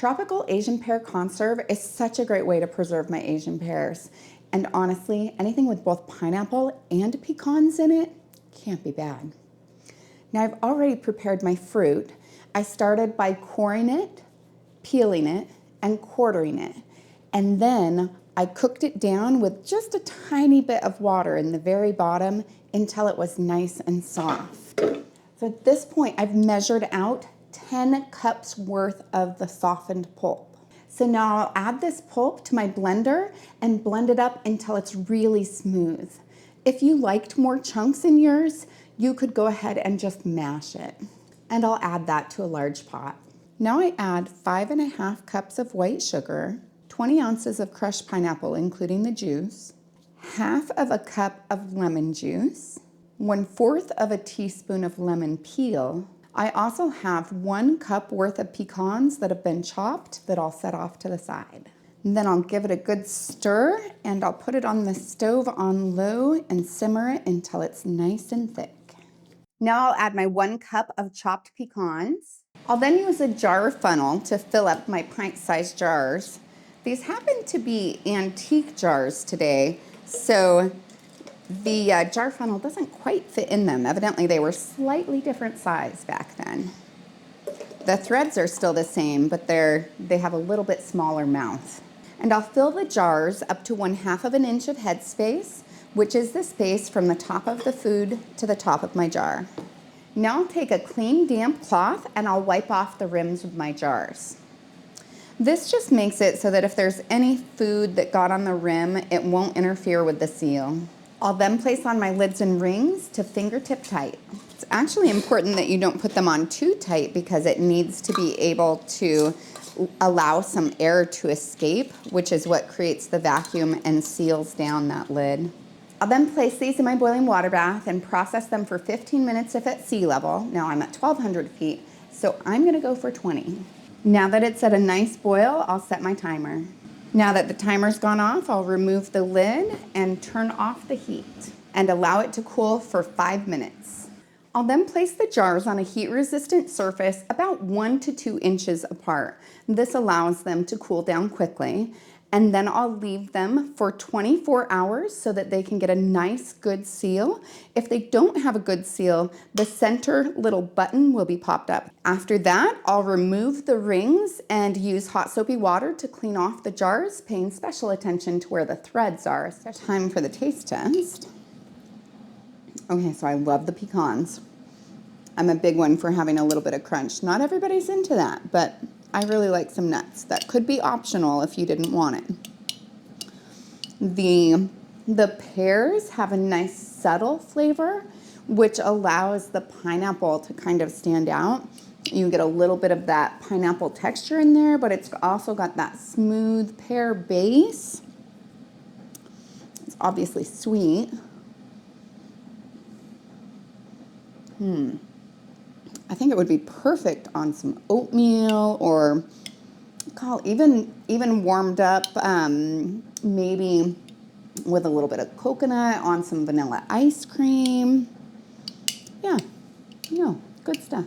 Tropical Asian Pear Conserve is such a great way to preserve my Asian pears. And honestly, anything with both pineapple and pecans in it can't be bad. Now I've already prepared my fruit. I started by coring it, peeling it, and quartering it. And then I cooked it down with just a tiny bit of water in the very bottom until it was nice and soft. So at this point, I've measured out 10 cups worth of the softened pulp. So now I'll add this pulp to my blender and blend it up until it's really smooth. If you liked more chunks in yours, you could go ahead and just mash it. And I'll add that to a large pot. Now I add 5½ cups of white sugar, 20 ounces of crushed pineapple, including the juice, half of a cup of lemon juice, 1/4 of a teaspoon of lemon peel. I also have 1 cup worth of pecans that have been chopped that I'll set off to the side. And then I'll give it a good stir and I'll put it on the stove on low and simmer it until it's nice and thick. Now I'll add my 1 cup of chopped pecans. I'll then use a jar funnel to fill up my pint-sized jars. These happen to be antique jars today, so the jar funnel doesn't quite fit in them. Evidently, they were slightly different size back then. The threads are still the same, but they have a little bit smaller mouth. And I'll fill the jars up to 1/2 inch of headspace, which is the space from the top of the food to the top of my jar. Now I'll take a clean, damp cloth and I'll wipe off the rims of my jars. This just makes it so that if there's any food that got on the rim, it won't interfere with the seal. I'll then place on my lids and rings to fingertip tight. It's actually important that you don't put them on too tight because it needs to be able to allow some air to escape, which is what creates the vacuum and seals down that lid. I'll then place these in my boiling water bath and process them for 15 minutes if at sea level. Now I'm at 1,200 feet, so I'm gonna go for 20. Now that it's at a nice boil, I'll set my timer. Now that the timer's gone off, I'll remove the lid and turn off the heat and allow it to cool for 5 minutes. I'll then place the jars on a heat-resistant surface about 1 to 2 inches apart. This allows them to cool down quickly, and then I'll leave them for 24 hours so that they can get a nice, good seal. If they don't have a good seal, the center little button will be popped up. After that, I'll remove the rings and use hot soapy water to clean off the jars, paying special attention to where the threads are. So time for the taste test. Okay, so I love the pecans. I'm a big one for having a little bit of crunch. Not everybody's into that, but I really like some nuts. That could be optional if you didn't want it. The pears have a nice subtle flavor, which allows the pineapple to kind of stand out. You get a little bit of that pineapple texture in there, but it's also got that smooth pear base. It's obviously sweet. I think it would be perfect on some oatmeal or even warmed up, maybe with a little bit of coconut on some vanilla ice cream. Yeah, good stuff.